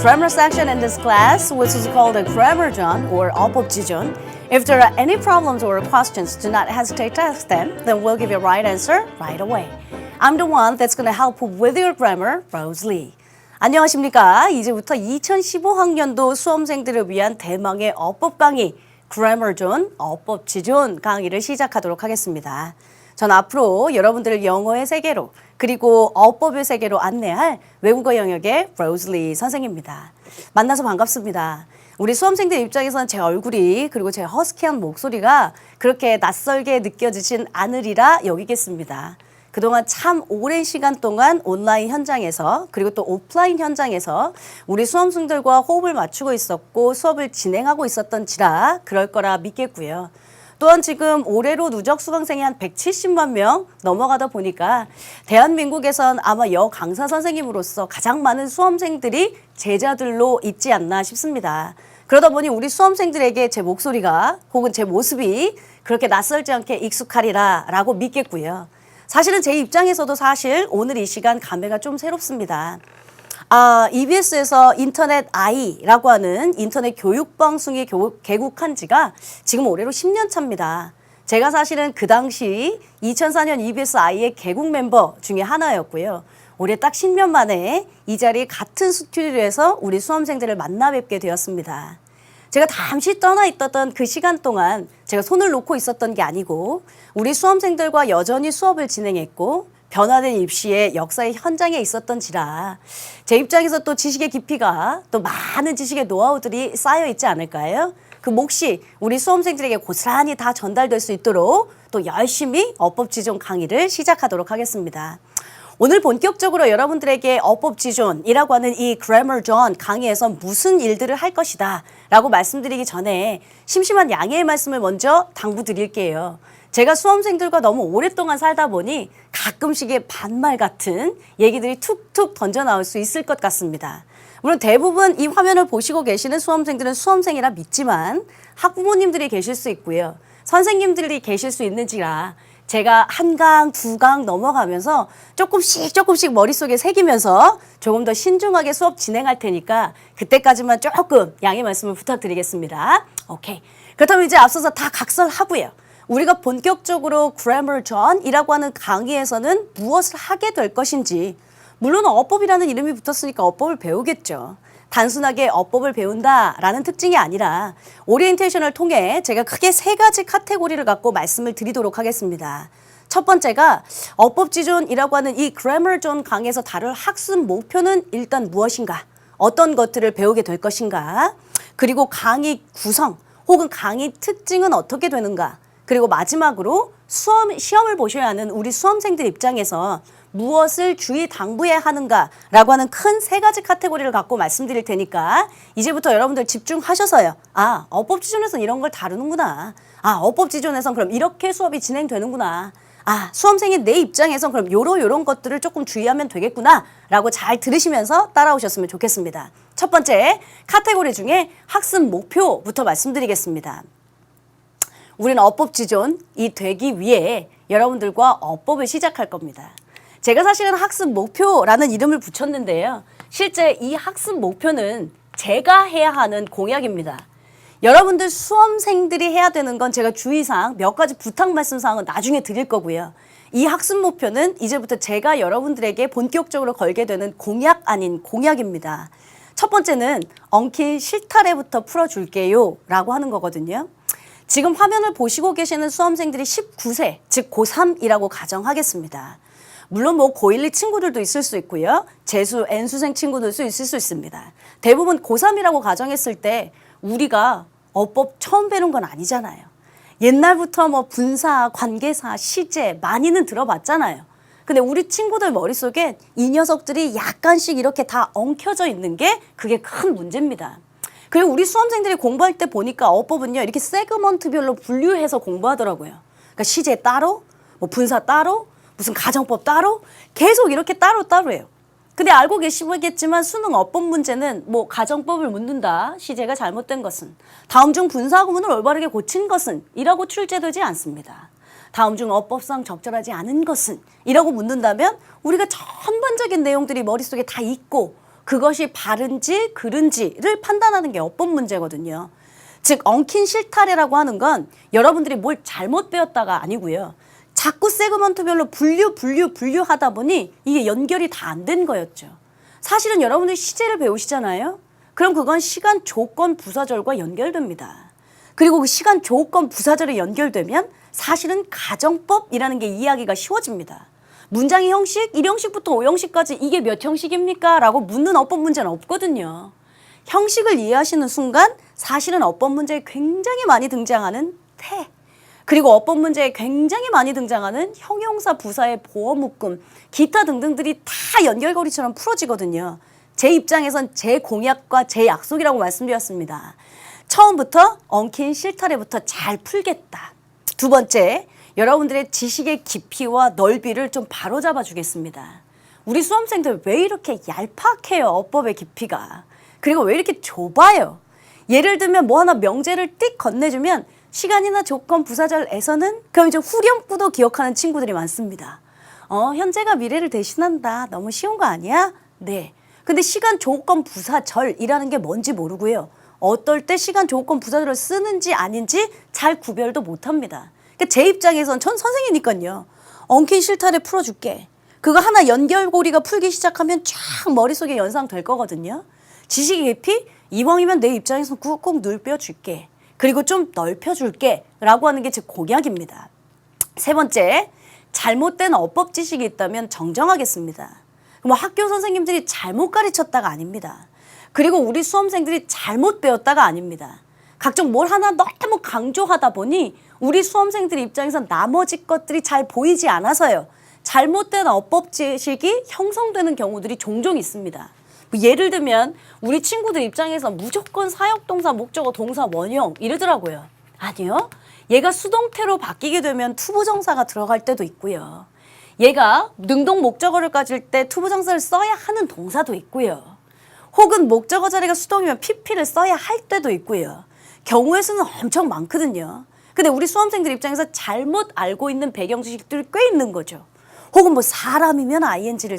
grammar section in this class, which is called a grammar zone or 어법지존. If there are any problems or questions, do not hesitate to ask them. Then we'll give you a right answer right away. I'm the one that's going to help with your grammar, Rose Lee. 안녕하십니까? 이제부터 2015학년도 수험생들을 위한 대망의 어법 강의, Grammar Zone, 어법지존 강의를 시작하도록 하겠습니다. 전 앞으로 여러분들을 영어의 세계로 그리고 어법의 세계로 안내할 외국어 영역의 Rose Lee 선생입니다. 만나서 반갑습니다. 우리 수험생들 입장에서는 제 얼굴이 그리고 제 허스키한 목소리가 그렇게 낯설게 느껴지진 않으리라 여기겠습니다. 그동안 참 오랜 시간 동안 온라인 현장에서 그리고 또 오프라인 현장에서 우리 수험생들과 호흡을 맞추고 있었고 수업을 진행하고 있었던지라 그럴 거라 믿겠고요. 또한 지금 올해로 누적 수강생이 한 170만 명 넘어가다 보니까 대한민국에선 아마 여강사 선생님으로서 가장 많은 수험생들이 제자들로 있지 않나 싶습니다. 그러다 보니 우리 수험생들에게 제 목소리가 혹은 제 모습이 그렇게 낯설지 않게 익숙하리라 라고 믿겠고요. 사실은 제 입장에서도 사실 오늘 이 시간 감회가 좀 새롭습니다. EBS에서 인터넷 I라고 하는 인터넷 교육방송이 개국한 지가 지금 올해로 10년 차입니다. 제가 사실은 그 당시 2004년 EBS I의 개국 멤버 중에 하나였고요. 올해 딱 10년 만에 이 자리에 같은 스튜디오에서 우리 수험생들을 만나 뵙게 되었습니다. 제가 잠시 떠나 있었던 그 시간 동안 제가 손을 놓고 있었던 게 아니고 우리 수험생들과 여전히 수업을 진행했고 변화된 입시의 역사의 현장에 있었던지라 제 입장에서 또 지식의 깊이가 또 많은 지식의 노하우들이 쌓여 있지 않을까요? 그 몫이 우리 수험생들에게 고스란히 다 전달될 수 있도록 또 열심히 어법지존 강의를 시작하도록 하겠습니다. 오늘 본격적으로 여러분들에게 어법지존이라고 하는 이 Grammar Zone 강의에서 무슨 일들을 할 것이다 라고 말씀드리기 전에 심심한 양해의 말씀을 먼저 당부드릴게요. 제가 수험생들과 너무 오랫동안 살다 보니 가끔씩의 반말 같은 얘기들이 툭툭 던져 나올 수 있을 것 같습니다. 물론 대부분 이 화면을 보시고 계시는 수험생들은 수험생이라 믿지만 학부모님들이 계실 수 있고요. 선생님들이 계실 수 있는지라 제가 한 강, 두 강 넘어가면서 조금씩 머릿속에 새기면서 조금 더 신중하게 수업 진행할 테니까 그때까지만 조금 양해 말씀을 부탁드리겠습니다. 오케이. 그렇다면 이제 앞서서 다 각설하고요. 우리가 본격적으로 Grammar Zone이라고 하는 강의에서는 무엇을 하게 될 것인지 물론 어법이라는 이름이 붙었으니까 어법을 배우겠죠. 단순하게 어법을 배운다라는 특징이 아니라 오리엔테이션을 통해 제가 크게 세 가지 카테고리를 갖고 말씀을 드리도록 하겠습니다. 첫 번째가 어법지존이라고 하는 이 Grammar Zone 강의에서 다룰 학습 목표는 일단 무엇인가? 어떤 것들을 배우게 될 것인가? 그리고 강의 구성 혹은 강의 특징은 어떻게 되는가? 그리고 마지막으로 시험을 보셔야 하는 우리 수험생들 입장에서 무엇을 주의 당부해야 하는가라고 하는 큰 세 가지 카테고리를 갖고 말씀드릴 테니까 이제부터 여러분들 집중하셔서요. 어법지존에서는 이런 걸 다루는구나. 어법지존에서는 그럼 이렇게 수업이 진행되는구나. 수험생인 내 입장에선 그럼 요런 것들을 조금 주의하면 되겠구나 라고 잘 들으시면서 따라오셨으면 좋겠습니다. 첫 번째 카테고리 중에 학습 목표부터 말씀드리겠습니다. 우리는 어법지존이 되기 위해 여러분들과 어법을 시작할 겁니다. 제가 사실은 학습 목표라는 이름을 붙였는데요. 실제 이 학습 목표는 제가 해야 하는 공약입니다. 여러분들 수험생들이 해야 되는 건 제가 주의사항 몇 가지 부탁 말씀사항은 나중에 드릴 거고요. 이 학습 목표는 이제부터 제가 여러분들에게 본격적으로 걸게 되는 공약 아닌 공약입니다. 첫 번째는 엉킨 실타래부터 풀어줄게요 라고 하는 거거든요. 지금 화면을 보시고 계시는 수험생들이 19세, 즉 고3이라고 가정하겠습니다. 물론 고1, 2 친구들도 있을 수 있고요. 재수, N수생 친구들도 있을 수 있습니다. 대부분 고3이라고 가정했을 때 우리가 어법 처음 배우는 건 아니잖아요. 옛날부터 분사, 관계사, 시제 많이는 들어봤잖아요. 근데 우리 친구들 머릿속에 이 녀석들이 약간씩 이렇게 다 엉켜져 있는 게 그게 큰 문제입니다. 그리고 우리 수험생들이 공부할 때 보니까 어법은요 이렇게 세그먼트별로 분류해서 공부하더라고요. 그러니까 시제 따로, 분사 따로, 무슨 가정법 따로 계속 이렇게 따로따로예요. 근데 알고 계시겠지만 수능 어법 문제는 가정법을 묻는다. 시제가 잘못된 것은. 다음 중 분사 구문을 올바르게 고친 것은 이라고 출제되지 않습니다. 다음 중 어법상 적절하지 않은 것은 이라고 묻는다면 우리가 전반적인 내용들이 머릿속에 다 있고 그것이 바른지 그른지를 판단하는 게 어법 문제거든요. 즉 엉킨 실타래라고 하는 건 여러분들이 뭘 잘못 배웠다가 아니고요. 자꾸 세그먼트별로 분류하다 보니 이게 연결이 다 안 된 거였죠. 사실은 여러분들이 시제를 배우시잖아요. 그럼 그건 시간 조건 부사절과 연결됩니다. 그리고 그 시간 조건 부사절이 연결되면 사실은 가정법이라는 게 이해하기가 쉬워집니다. 문장의 형식, 1형식부터 5형식까지 이게 몇 형식입니까? 라고 묻는 어법 문제는 없거든요. 형식을 이해하시는 순간 사실은 어법 문제에 굉장히 많이 등장하는 태, 그리고 어법 문제에 굉장히 많이 등장하는 형용사, 부사의 보어 묶음, 기타 등등들이 다 연결고리처럼 풀어지거든요. 제 입장에선 제 공약과 제 약속이라고 말씀드렸습니다. 처음부터 엉킨 실타래부터 잘 풀겠다. 두 번째, 여러분들의 지식의 깊이와 넓이를 좀 바로잡아 주겠습니다. 우리 수험생들 왜 이렇게 얄팍해요, 어법의 깊이가. 그리고 왜 이렇게 좁아요. 예를 들면 뭐 하나 명제를 띡 건네주면 시간이나 조건, 부사절에서는 그럼 이제 후렴구도 기억하는 친구들이 많습니다. 현재가 미래를 대신한다. 너무 쉬운 거 아니야? 네. 근데 시간, 조건, 부사절이라는 게 뭔지 모르고요. 어떨 때 시간, 조건, 부사절을 쓰는지 아닌지 잘 구별도 못합니다. 그러니까 제 입장에선 전 선생이니까요. 엉킨 실타래 풀어줄게. 그거 하나 연결고리가 풀기 시작하면 쫙 머릿속에 연상될 거거든요. 지식의 깊이? 이왕이면 내 입장에서 꾹꾹 늘려줄게. 그리고 좀 넓혀줄게 라고 하는 게 제 공약입니다. 세 번째, 잘못된 어법 지식이 있다면 정정하겠습니다. 뭐 학교 선생님들이 잘못 가르쳤다가 아닙니다. 그리고 우리 수험생들이 잘못 배웠다가 아닙니다. 각종 뭘 하나 너무 강조하다 보니 우리 수험생들 입장에서 나머지 것들이 잘 보이지 않아서요. 잘못된 어법 지식이 형성되는 경우들이 종종 있습니다. 예를 들면 우리 친구들 입장에서 무조건 사역동사, 목적어, 동사, 원형 이러더라고요. 아니요. 얘가 수동태로 바뀌게 되면 투부정사가 들어갈 때도 있고요. 얘가 능동 목적어를 가질 때 투부정사를 써야 하는 동사도 있고요. 혹은 목적어 자리가 수동이면 PP를 써야 할 때도 있고요. 경우의 수는 엄청 많거든요. 근데 우리 수험생들 입장에서 잘못 알고 있는 배경 지식들이 꽤 있는 거죠. 혹은 뭐 사람이면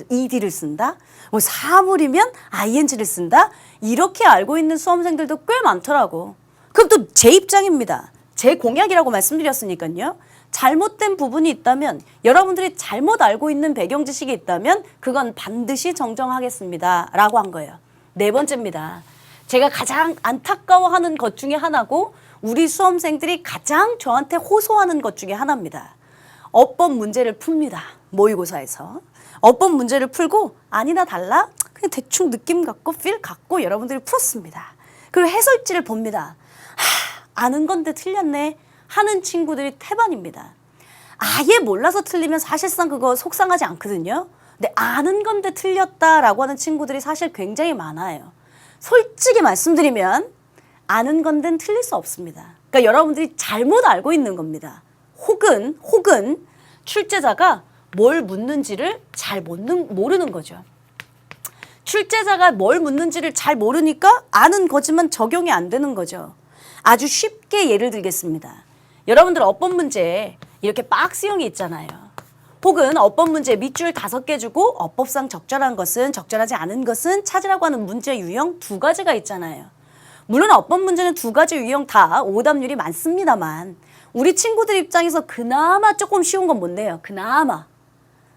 ED를 쓴다. 뭐 사물이면 ING를 쓴다. 이렇게 알고 있는 수험생들도 꽤 많더라고. 그럼 또 제 입장입니다. 제 공약이라고 말씀드렸으니까요. 잘못된 부분이 있다면, 여러분들이 잘못 알고 있는 배경 지식이 있다면 그건 반드시 정정하겠습니다. 라고 한 거예요. 네 번째입니다. 제가 가장 안타까워하는 것 중에 하나고 우리 수험생들이 가장 저한테 호소하는 것 중에 하나입니다. 어법 문제를 풉니다. 모의고사에서. 어법 문제를 풀고 아니나 달라? 그냥 대충 느낌 갖고 필 갖고 여러분들이 풀었습니다. 그리고 해설지를 봅니다. 아는 건데 틀렸네 하는 친구들이 태반입니다. 아예 몰라서 틀리면 사실상 그거 속상하지 않거든요. 근데 아는 건데 틀렸다라고 하는 친구들이 사실 굉장히 많아요. 솔직히 말씀드리면 아는 건데는 틀릴 수 없습니다. 그러니까 여러분들이 잘못 알고 있는 겁니다. 혹은 출제자가 뭘 묻는지를 잘 모르는 거죠. 출제자가 뭘 묻는지를 잘 모르니까 아는 거지만 적용이 안 되는 거죠. 아주 쉽게 예를 들겠습니다. 여러분들 어법 문제에 이렇게 박스형이 있잖아요. 혹은 어법 문제 밑줄 5개 주고 어법상 적절한 것은, 적절하지 않은 것은 찾으라고 하는 문제 유형 2가지가 있잖아요. 물론 어법 문제는 2가지 유형 다 오답률이 많습니다만 우리 친구들 입장에서 그나마 조금 쉬운 건 뭔데요? 그나마.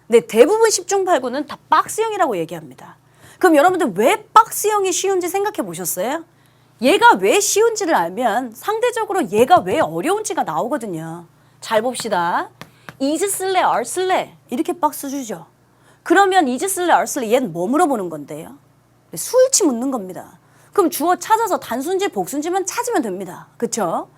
근데 대부분 10중 8구는 다 박스형이라고 얘기합니다. 그럼 여러분들 왜 박스형이 쉬운지 생각해 보셨어요? 얘가 왜 쉬운지를 알면 상대적으로 얘가 왜 어려운지가 나오거든요. 잘 봅시다. is 쓸래, are 쓸래 이렇게 박스 주죠. 그러면 is 쓸래, are 쓸래 얘는 뭐 물어보는 건데요? 수일치 묻는 겁니다. 그럼 주어 찾아서 단순지, 복순지만 찾으면 됩니다. 그렇죠?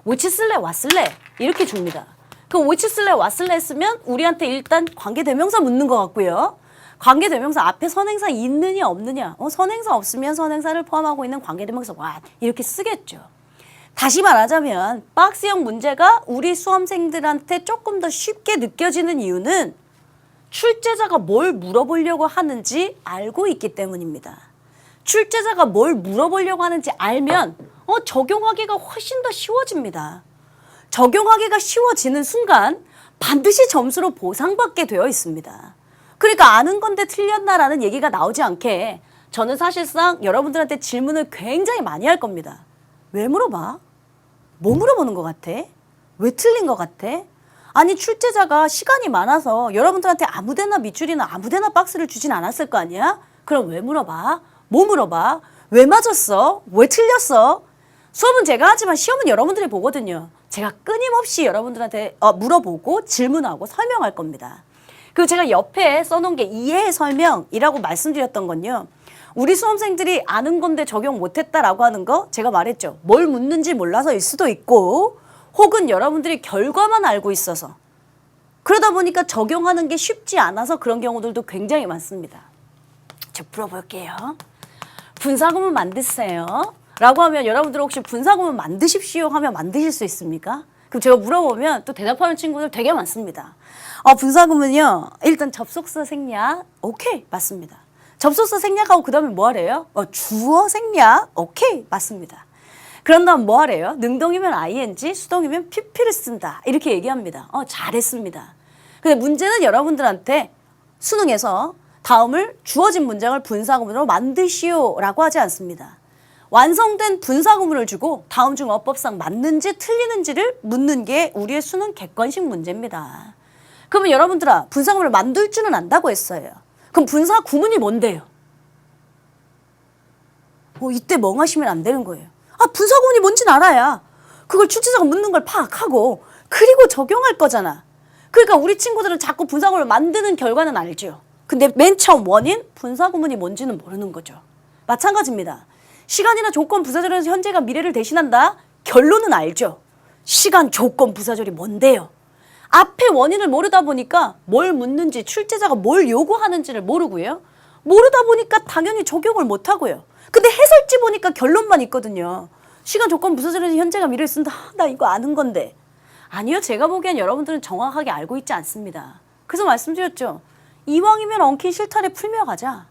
which 쓸래, what 쓸래 이렇게 줍니다. 그럼 which 쓸래, what 쓸래 했으면 우리한테 일단 관계대명사 묻는 것 같고요. 관계대명사 앞에 선행사 있느냐 없느냐. 선행사 없으면 선행사를 포함하고 있는 관계대명사 what 이렇게 쓰겠죠. 다시 말하자면 박스형 문제가 우리 수험생들한테 조금 더 쉽게 느껴지는 이유는 출제자가 뭘 물어보려고 하는지 알고 있기 때문입니다. 출제자가 뭘 물어보려고 하는지 알면 적용하기가 훨씬 더 쉬워집니다. 적용하기가 쉬워지는 순간 반드시 점수로 보상받게 되어 있습니다. 그러니까 아는 건데 틀렸나라는 얘기가 나오지 않게 저는 사실상 여러분들한테 질문을 굉장히 많이 할 겁니다. 왜 물어봐? 뭐 물어보는 것 같아? 왜 틀린 것 같아? 아니 출제자가 시간이 많아서 여러분들한테 아무데나 밑줄이나 아무데나 박스를 주진 않았을 거 아니야? 그럼 왜 물어봐? 뭐 물어봐? 왜 맞았어? 왜 틀렸어? 수업은 제가 하지만 시험은 여러분들이 보거든요. 제가 끊임없이 여러분들한테 물어보고 질문하고 설명할 겁니다. 그리고 제가 옆에 써놓은 게 이해의 설명이라고 말씀드렸던 건요. 우리 수험생들이 아는 건데 적용 못했다라고 하는 거 제가 말했죠. 뭘 묻는지 몰라서일 수도 있고 혹은 여러분들이 결과만 알고 있어서 그러다 보니까 적용하는 게 쉽지 않아서 그런 경우들도 굉장히 많습니다. 제가 물어볼게요. 분사구문 만드세요. 라고 하면 여러분들 혹시 분사구문 만드십시오 하면 만드실 수 있습니까? 그럼 제가 물어보면 또 대답하는 친구들 되게 많습니다. 분사구문요. 일단 접속사 생략. 오케이. 맞습니다. 접속사 생략하고 그 다음에 뭐 하래요? 주어 생략. 오케이. 맞습니다. 그런 다음 뭐 하래요? 능동이면 ing, 수동이면 pp를 쓴다. 이렇게 얘기합니다. 잘했습니다. 근데 문제는 여러분들한테 수능에서 다음을 주어진 문장을 분사구문으로 만드시오라고 하지 않습니다. 완성된 분사구문을 주고 다음 중 어법상 맞는지 틀리는지를 묻는 게 우리의 수능 객관식 문제입니다. 그러면 여러분들아 분사구문을 만들 줄은 안다고 했어요. 그럼 분사구문이 뭔데요? 이때 멍하시면 안 되는 거예요. 분사구문이 뭔지는 알아야 그걸 출제자가 묻는 걸 파악하고 그리고 적용할 거잖아. 그러니까 우리 친구들은 자꾸 분사구문을 만드는 결과는 알죠. 근데 맨 처음 원인 분사구문이 뭔지는 모르는 거죠. 마찬가지입니다. 시간이나 조건 부사절에서 현재가 미래를 대신한다. 결론은 알죠. 시간, 조건, 부사절이 뭔데요? 앞에 원인을 모르다 보니까 뭘 묻는지 출제자가 뭘 요구하는지를 모르고요. 모르다 보니까 당연히 적용을 못하고요. 근데 해설지 보니까 결론만 있거든요. 시간, 조건, 부사절에서 현재가 미래를 쓴다. 나 이거 아는 건데. 아니요. 제가 보기엔 여러분들은 정확하게 알고 있지 않습니다. 그래서 말씀드렸죠. 이왕이면 엉킨 실타래 풀며 가자.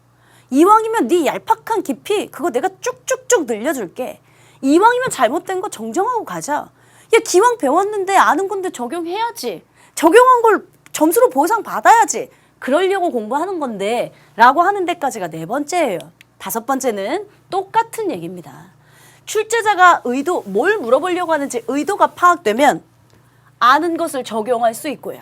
이왕이면 네 얄팍한 깊이 그거 내가 쭉쭉쭉 늘려줄게. 이왕이면 잘못된 거 정정하고 가자. 야 기왕 배웠는데 아는 건데 적용해야지. 적용한 걸 점수로 보상 받아야지. 그러려고 공부하는 건데 라고 하는 데까지가 4번째예요. 5번째는 똑같은 얘기입니다. 출제자가 뭘 물어보려고 하는지 의도가 파악되면 아는 것을 적용할 수 있고요.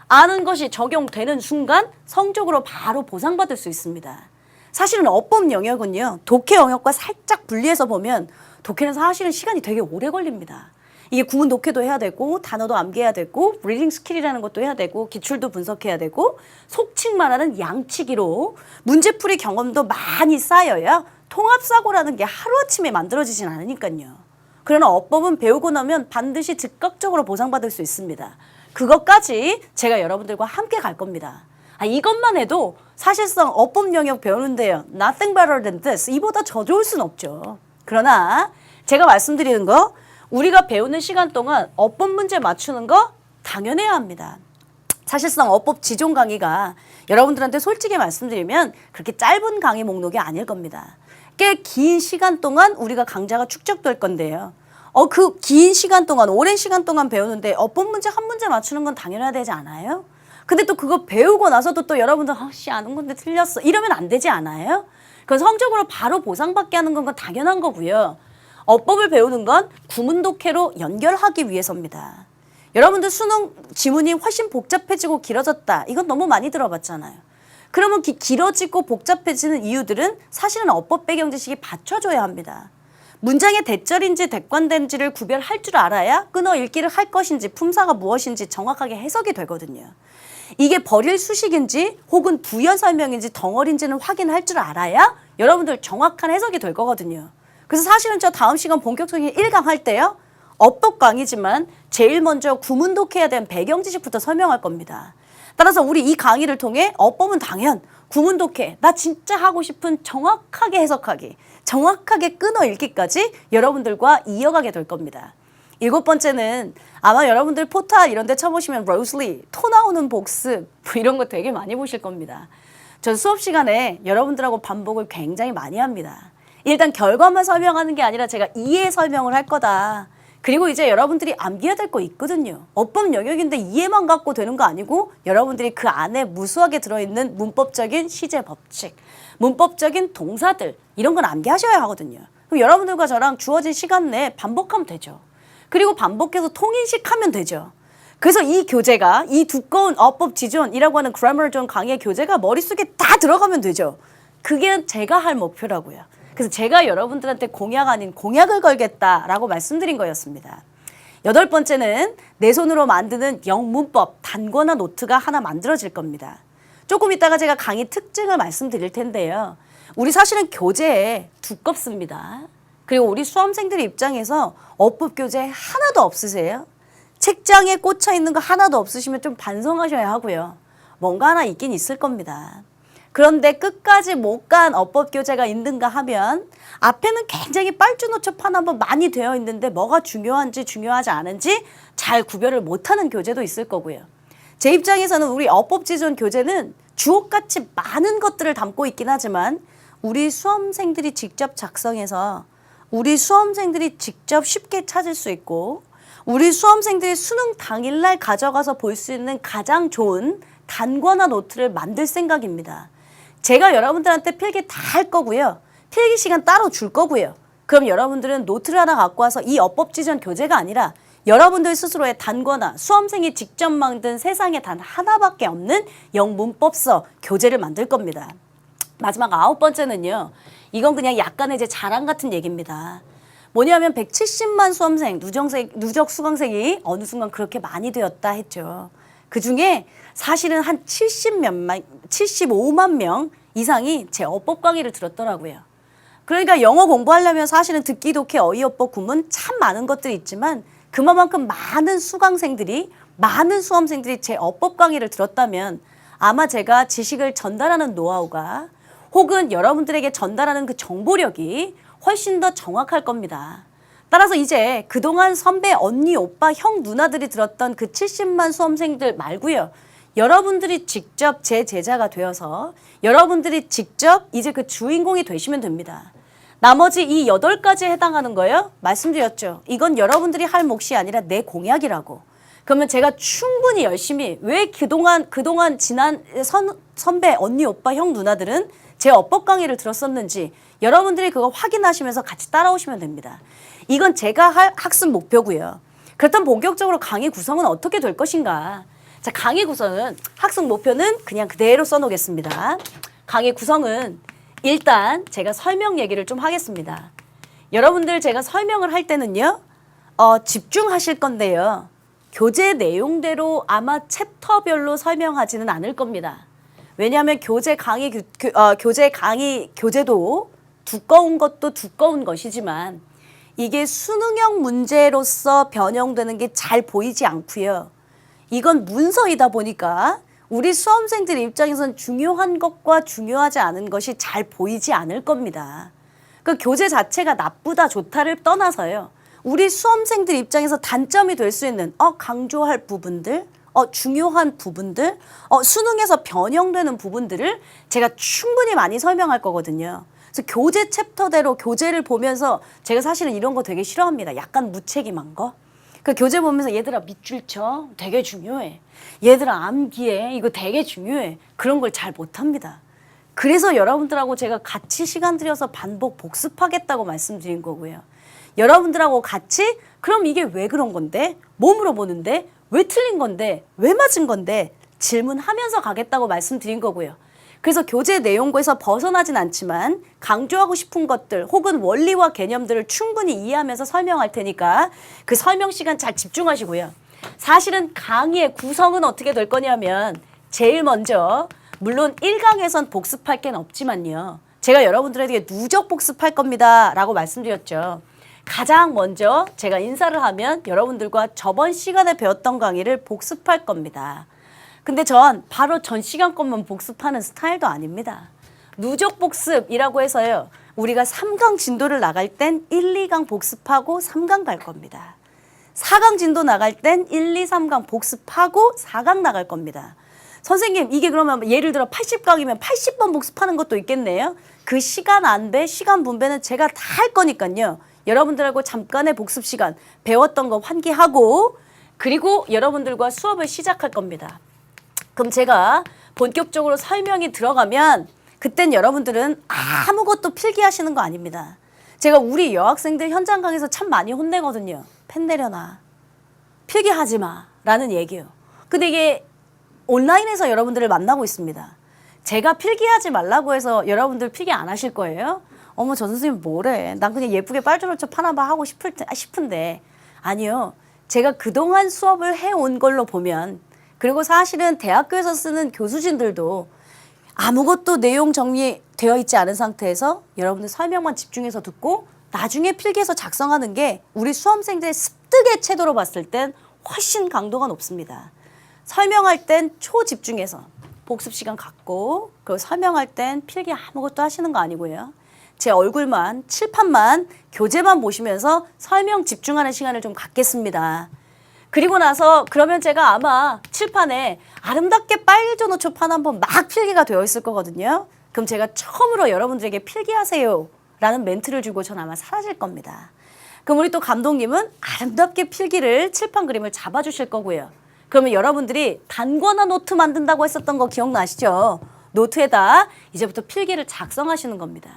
아는 것이 적용되는 순간 성적으로 바로 보상받을 수 있습니다. 사실은 어법 영역은요. 독해 영역과 살짝 분리해서 보면 독해는 사실은 시간이 되게 오래 걸립니다. 이게 구문 독해도 해야 되고 단어도 암기해야 되고 리딩 스킬이라는 것도 해야 되고 기출도 분석해야 되고 속칭 말하는 양치기로 문제풀이 경험도 많이 쌓여야 통합사고라는 게 하루아침에 만들어지진 않으니까요. 그러나 어법은 배우고 나면 반드시 즉각적으로 보상받을 수 있습니다. 그것까지 제가 여러분들과 함께 갈 겁니다. 이것만 해도 사실상 어법 영역 배우는데요. Nothing better than this. 이보다 더 좋을 순 없죠. 그러나 제가 말씀드리는 거 우리가 배우는 시간 동안 어법 문제 맞추는 거 당연해야 합니다. 사실상 어법 지존 강의가 여러분들한테 솔직히 말씀드리면 그렇게 짧은 강의 목록이 아닐 겁니다. 꽤 긴 시간 동안 우리가 강좌가 축적될 건데요. 그 긴 시간 동안 오랜 시간 동안 배우는데 어법 문제 한 문제 맞추는 건 당연해야 되지 않아요? 근데 또 그거 배우고 나서도 또 여러분들 아는 건데 틀렸어 이러면 안 되지 않아요? 그 성적으로 바로 보상받게 하는 건 당연한 거고요. 어법을 배우는 건 구문 독해로 연결하기 위해서입니다. 여러분들 수능 지문이 훨씬 복잡해지고 길어졌다. 이건 너무 많이 들어봤잖아요. 그러면 길어지고 복잡해지는 이유들은 사실은 어법 배경 지식이 받쳐줘야 합니다. 문장의 대절인지 대관된지를 구별할 줄 알아야 끊어 읽기를 할 것인지 품사가 무엇인지 정확하게 해석이 되거든요. 이게 버릴 수식인지 혹은 부연 설명인지 덩어리인지는 확인할 줄 알아야 여러분들 정확한 해석이 될 거거든요. 그래서 사실은 저 다음 시간 본격적인 1강 할 때요. 어법 강의지만 제일 먼저 구문 독해야 되는 배경 지식부터 설명할 겁니다. 따라서 우리 이 강의를 통해 어법은 당연, 구문 독해, 나 진짜 하고 싶은 정확하게 해석하기, 정확하게 끊어 읽기까지 여러분들과 이어가게 될 겁니다. 7번째는 아마 여러분들 포탈 이런 데 쳐보시면 로슬리, 토 나오는 복습 이런 거 되게 많이 보실 겁니다. 전 수업 시간에 여러분들하고 반복을 굉장히 많이 합니다. 일단 결과만 설명하는 게 아니라 제가 이해 설명을 할 거다. 그리고 이제 여러분들이 암기해야 될 거 있거든요. 어법 영역인데 이해만 갖고 되는 거 아니고 여러분들이 그 안에 무수하게 들어있는 문법적인 시제 법칙, 문법적인 동사들 이런 건 암기하셔야 하거든요. 그럼 여러분들과 저랑 주어진 시간 내에 반복하면 되죠. 그리고 반복해서 통인식하면 되죠. 그래서 이 교재가 이 두꺼운 어법 지존이라고 하는 그래머 존 강의 교재가 머릿속에 다 들어가면 되죠. 그게 제가 할 목표라고요. 그래서 제가 여러분들한테 공약 아닌 공약을 걸겠다라고 말씀드린 거였습니다. 8번째는 내 손으로 만드는 영문법 단권화 노트가 하나 만들어질 겁니다. 조금 이따가 제가 강의 특징을 말씀드릴 텐데요. 우리 사실은 교재에 두껍습니다. 그리고 우리 수험생들 입장에서 어법 교재 하나도 없으세요? 책장에 꽂혀 있는 거 하나도 없으시면 좀 반성하셔야 하고요. 뭔가 하나 있긴 있을 겁니다. 그런데 끝까지 못 간 어법 교재가 있는가 하면 앞에는 굉장히 빨주노초판 한번 많이 되어 있는데 뭐가 중요한지 중요하지 않은지 잘 구별을 못하는 교재도 있을 거고요. 제 입장에서는 우리 어법지존 교재는 주옥같이 많은 것들을 담고 있긴 하지만 우리 수험생들이 직접 작성해서 우리 수험생들이 직접 쉽게 찾을 수 있고 우리 수험생들이 수능 당일날 가져가서 볼 수 있는 가장 좋은 단권화 노트를 만들 생각입니다. 제가 여러분들한테 필기 다 할 거고요. 필기 시간 따로 줄 거고요. 그럼 여러분들은 노트를 하나 갖고 와서 이 어법지존 교재가 아니라 여러분들 스스로의 단권화, 수험생이 직접 만든 세상에 단 하나밖에 없는 영문법서 교재를 만들 겁니다. 마지막 9번째는요. 이건 그냥 약간의 제 자랑 같은 얘기입니다. 뭐냐면 170만 수험생, 누적 수강생이 어느 순간 그렇게 많이 되었다 했죠. 그중에 사실은 한 75만 명 이상이 제 어법 강의를 들었더라고요. 그러니까 영어 공부하려면 사실은 듣기 독해 어휘어법 구문 참 많은 것들이 있지만 그만큼 많은 수강생들이 많은 수험생들이 제 어법 강의를 들었다면 아마 제가 지식을 전달하는 노하우가 혹은 여러분들에게 전달하는 그 정보력이 훨씬 더 정확할 겁니다. 따라서 이제 그동안 선배, 언니, 오빠, 형, 누나들이 들었던 그 70만 수험생들 말고요. 여러분들이 직접 제 제자가 되어서 여러분들이 직접 이제 그 주인공이 되시면 됩니다. 나머지 이 8가지에 해당하는 거예요. 말씀드렸죠. 이건 여러분들이 할 몫이 아니라 내 공약이라고. 그러면 제가 충분히 열심히 왜 그동안 지난 선배, 언니, 오빠, 형, 누나들은 제 어법 강의를 들었었는지 여러분들이 그거 확인하시면서 같이 따라오시면 됩니다. 이건 제가 할 학습 목표고요. 그렇다면 본격적으로 강의 구성은 어떻게 될 것인가? 자, 강의 구성은 학습 목표는 그냥 그대로 써놓겠습니다. 강의 구성은 일단 제가 설명 얘기를 좀 하겠습니다. 여러분들 제가 설명을 할 때는요. 집중하실 건데요. 교재 내용대로 아마 챕터별로 설명하지는 않을 겁니다. 왜냐하면 교재도 두꺼운 것도 두꺼운 것이지만 이게 수능형 문제로서 변형되는 게 잘 보이지 않고요. 이건 문서이다 보니까 우리 수험생들 입장에선 중요한 것과 중요하지 않은 것이 잘 보이지 않을 겁니다. 그 교재 자체가 나쁘다 좋다를 떠나서요. 우리 수험생들 입장에서 단점이 될 수 있는 강조할 부분들, 중요한 부분들, 수능에서 변형되는 부분들을 제가 충분히 많이 설명할 거거든요. 그래서 교재 챕터대로 교재를 보면서 제가 사실은 이런 거 되게 싫어합니다. 약간 무책임한 거. 그 교재 보면서 얘들아 밑줄 쳐. 되게 중요해. 얘들아 암기해. 이거 되게 중요해. 그런 걸 잘 못합니다. 그래서 여러분들하고 제가 같이 시간 들여서 반복 복습하겠다고 말씀드린 거고요. 여러분들하고 같이 그럼 이게 왜 그런 건데? 뭐 물어보는데? 왜 틀린 건데? 왜 맞은 건데? 질문하면서 가겠다고 말씀드린 거고요. 그래서 교재 내용에서 벗어나진 않지만 강조하고 싶은 것들 혹은 원리와 개념들을 충분히 이해하면서 설명할 테니까 그 설명 시간 잘 집중하시고요. 사실은 강의의 구성은 어떻게 될 거냐면 제일 먼저 물론 1강에선 복습할 게 없지만요. 제가 여러분들에게 누적 복습할 겁니다 라고 말씀드렸죠. 가장 먼저 제가 인사를 하면 여러분들과 저번 시간에 배웠던 강의를 복습할 겁니다. 근데 전 바로 전 시간 것만 복습하는 스타일도 아닙니다. 누적 복습이라고 해서요. 우리가 3강 진도를 나갈 땐 1, 2강 복습하고 3강 갈 겁니다. 4강 진도 나갈 땐 1, 2, 3강 복습하고 4강 나갈 겁니다. 선생님 이게 그러면 예를 들어 80강이면 80번 복습하는 것도 있겠네요. 그 시간 안배, 시간 분배는 제가 다 할 거니까요. 여러분들하고 잠깐의 복습 시간 배웠던 거 환기하고 그리고 여러분들과 수업을 시작할 겁니다. 그럼 제가 본격적으로 설명이 들어가면 그땐 여러분들은 아무것도 필기하시는 거 아닙니다. 제가 우리 여학생들 현장 강의에서 참 많이 혼내거든요. 펜 내려놔. 필기하지 마. 라는 얘기예요. 근데 이게 온라인에서 여러분들을 만나고 있습니다. 제가 필기하지 말라고 해서 여러분들 필기 안 하실 거예요? 어머, 저 선생님 뭐래. 난 그냥 예쁘게 빨주노초 파나바 하고 싶은데. 아니요. 제가 그동안 수업을 해온 걸로 보면, 그리고 사실은 대학교에서 쓰는 교수진들도 아무것도 내용 정리되어 있지 않은 상태에서 여러분들 설명만 집중해서 듣고 나중에 필기해서 작성하는 게 우리 수험생들의 습득의 채도로 봤을 땐 훨씬 강도가 높습니다. 설명할 땐 초집중해서 복습 시간 갖고, 그리고 설명할 땐 필기 아무것도 하시는 거 아니고요. 제 얼굴만, 칠판만, 교재만 보시면서 설명 집중하는 시간을 좀 갖겠습니다. 그리고 나서 그러면 제가 아마 칠판에 아름답게 빨개져노초판 한번 막 필기가 되어 있을 거거든요. 그럼 제가 처음으로 여러분들에게 필기하세요 라는 멘트를 주고 전 아마 사라질 겁니다. 그럼 우리 또 감독님은 아름답게 필기를 칠판 그림을 잡아주실 거고요. 그러면 여러분들이 단권화 노트 만든다고 했었던 거 기억나시죠? 노트에다 이제부터 필기를 작성하시는 겁니다.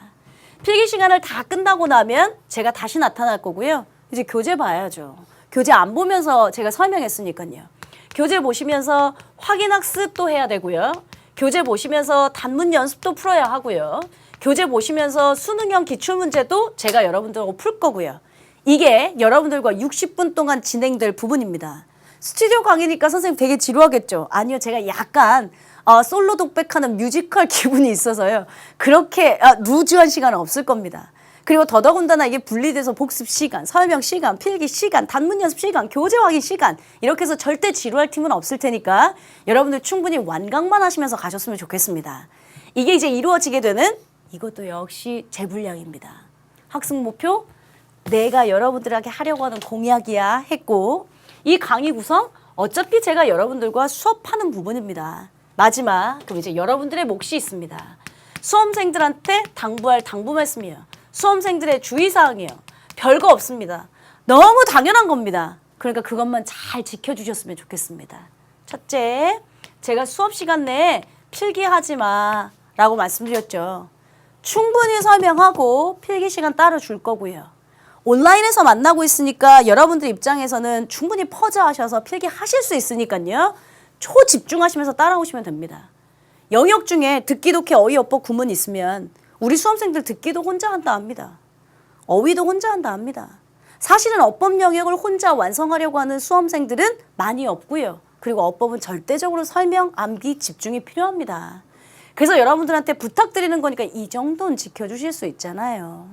필기 시간을 다 끝나고 나면 제가 다시 나타날 거고요. 이제 교재 봐야죠. 교재 안 보면서 제가 설명했으니까요. 교재 보시면서 확인학습도 해야 되고요. 교재 보시면서 단문 연습도 풀어야 하고요. 교재 보시면서 수능형 기출문제도 제가 여러분들하고 풀 거고요. 이게 여러분들과 60분 동안 진행될 부분입니다. 스튜디오 강의니까 선생님 되게 지루하겠죠? 아니요. 제가 약간 솔로 독백하는 뮤지컬 기분이 있어서요. 그렇게 루즈한 시간은 없을 겁니다. 그리고 더더군다나 이게 분리돼서 복습 시간, 설명 시간, 필기 시간, 단문 연습 시간, 교재 확인 시간 이렇게 해서 절대 지루할 팀은 없을 테니까 여러분들 충분히 완강만 하시면서 가셨으면 좋겠습니다. 이게 이제 이루어지게 되는 이것도 역시 제 분량입니다. 학습 목표 내가 여러분들에게 하려고 하는 공약이야 했고 이 강의 구성 어차피 제가 여러분들과 수업하는 부분입니다. 마지막 그럼 이제 여러분들의 몫이 있습니다. 수험생들한테 당부할 당부 말씀이에요. 수험생들의 주의사항이에요. 별거 없습니다. 너무 당연한 겁니다. 그러니까 그것만 잘 지켜주셨으면 좋겠습니다. 첫째, 제가 수업 시간 내에 필기하지 마 라고 말씀드렸죠. 충분히 설명하고 필기 시간 따로 줄 거고요. 온라인에서 만나고 있으니까 여러분들 입장에서는 충분히 퍼즈하셔서 필기하실 수 있으니까요. 초집중하시면서 따라오시면 됩니다. 영역 중에 듣기도 게 어휘어법 구문 있으면 우리 수험생들 듣기도 혼자 한다 합니다. 어휘도 혼자 한다 합니다. 사실은 어법 영역을 혼자 완성하려고 하는 수험생들은 많이 없고요. 그리고 어법은 절대적으로 설명, 암기, 집중이 필요합니다. 그래서 여러분들한테 부탁드리는 거니까 이 정도는 지켜주실 수 있잖아요.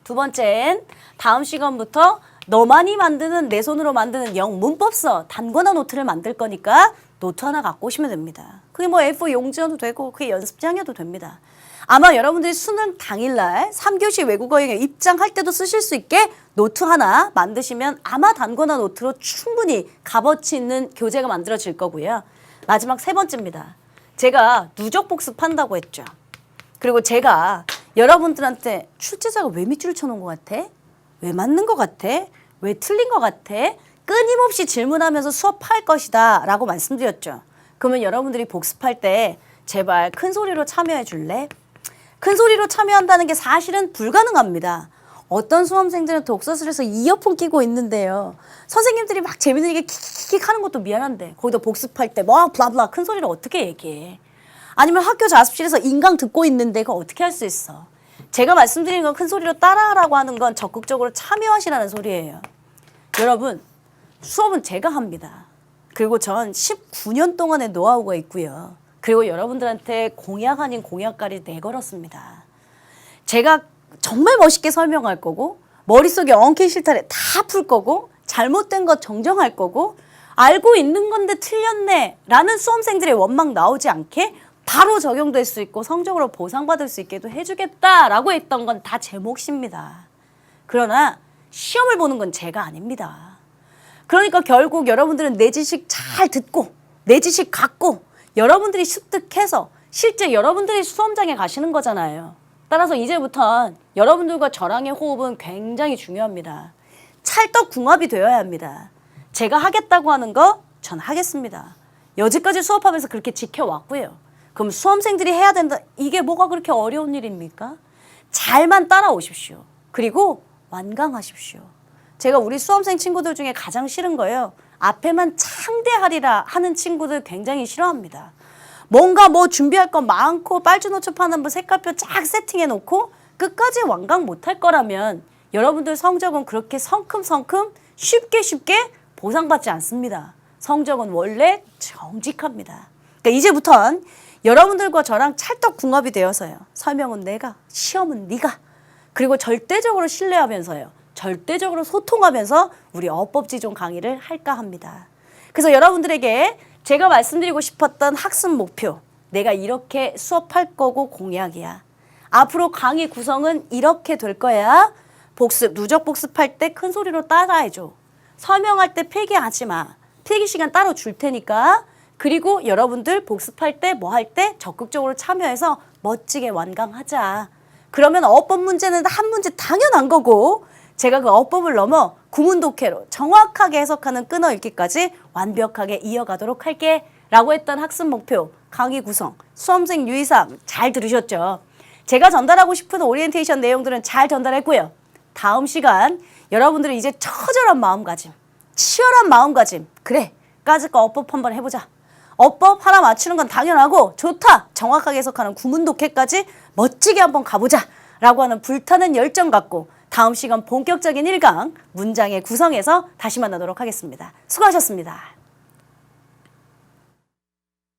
두 번째는 다음 시간부터 너만이 만드는 내 손으로 만드는 영문법서 단권화 노트를 만들 거니까 노트 하나 갖고 오시면 됩니다. 그게 뭐 A4 용지여도 되고 그게 연습장이어도 됩니다. 아마 여러분들이 수능 당일날 3교시 외국어 영역 입장할 때도 쓰실 수 있게 노트 하나 만드시면 아마 단권화 노트로 충분히 값어치 있는 교재가 만들어질 거고요. 마지막 세 번째입니다. 제가 누적 복습한다고 했죠. 그리고 제가 여러분들한테 출제자가 왜 밑줄을 쳐놓은 것 같아? 왜 맞는 것 같아? 왜 틀린 것 같아? 끊임없이 질문하면서 수업할 것이다 라고 말씀드렸죠. 그러면 여러분들이 복습할 때 제발 큰 소리로 참여해 줄래? 큰 소리로 참여한다는 게 사실은 불가능합니다. 어떤 수험생들은 독서실에서 이어폰 끼고 있는데요. 선생님들이 막 재밌는 얘기 킥킥킥 하는 것도 미안한데 거기다 복습할 때 뭐 블라블라 큰 소리로 어떻게 얘기해. 아니면 학교 자습실에서 인강 듣고 있는데 그거 어떻게 할 수 있어. 제가 말씀드리는 건 큰 소리로 따라하라고 하는 건 적극적으로 참여하시라는 소리예요. 여러분 수업은 제가 합니다. 그리고 전 19년 동안의 노하우가 있고요. 그리고 여러분들한테 공약 아닌 공약까지 내걸었습니다. 제가 정말 멋있게 설명할 거고 머릿속에 엉킨 실타래 다 풀 거고 잘못된 것 정정할 거고 알고 있는 건데 틀렸네 라는 수험생들의 원망 나오지 않게 바로 적용될 수 있고 성적으로 보상받을 수 있게도 해주겠다라고 했던 건 다 제 몫입니다. 그러나 시험을 보는 건 제가 아닙니다. 그러니까 결국 여러분들은 내 지식 잘 듣고 내 지식 갖고 여러분들이 습득해서 실제 여러분들이 수험장에 가시는 거잖아요. 따라서 이제부터 여러분들과 저랑의 호흡은 굉장히 중요합니다. 찰떡궁합이 되어야 합니다. 제가 하겠다고 하는 거 전 하겠습니다. 여지까지 수업하면서 그렇게 지켜왔고요. 그럼 수험생들이 해야 된다. 이게 뭐가 그렇게 어려운 일입니까? 잘만 따라오십시오. 그리고 완강하십시오. 제가 우리 수험생 친구들 중에 가장 싫은 거예요. 앞에만 창대하리라 하는 친구들 굉장히 싫어합니다. 뭔가 뭐 준비할 거 많고 빨주노초파는 뭐 색깔표 쫙 세팅해 놓고 끝까지 완강 못할 거라면 여러분들 성적은 그렇게 성큼성큼 쉽게 보상받지 않습니다. 성적은 원래 정직합니다. 그러니까 이제부턴 여러분들과 저랑 찰떡궁합이 되어서요. 설명은 내가, 시험은 네가. 그리고 절대적으로 신뢰하면서요. 절대적으로 소통하면서 우리 어법지존 강의를 할까 합니다. 그래서 여러분들에게 제가 말씀드리고 싶었던 학습 목표, 내가 이렇게 수업할 거고 공약이야. 앞으로 강의 구성은 이렇게 될 거야. 복습, 누적 복습할 때 큰 소리로 따라해줘. 설명할 때 필기하지 마. 필기 시간 따로 줄 테니까. 그리고 여러분들 복습할 때 뭐 할 때 적극적으로 참여해서 멋지게 완강하자. 그러면 어법 문제는 한 문제 당연한 거고 제가 그 어법을 넘어 구문독해로 정확하게 해석하는 끊어읽기까지 완벽하게 이어가도록 할게 라고 했던 학습 목표, 강의 구성, 수험생 유의사항 잘 들으셨죠? 제가 전달하고 싶은 오리엔테이션 내용들은 잘 전달했고요. 다음 시간 여러분들이 이제 처절한 마음가짐, 치열한 마음가짐, 그래 까짓 거 어법 한번 해보자. 어법 하나 맞추는 건 당연하고 좋다. 정확하게 해석하는 구문독해까지 멋지게 한번 가보자 라고 하는 불타는 열정 갖고 다음 시간 본격적인 1강 문장의 구성에서 다시 만나도록 하겠습니다. 수고하셨습니다.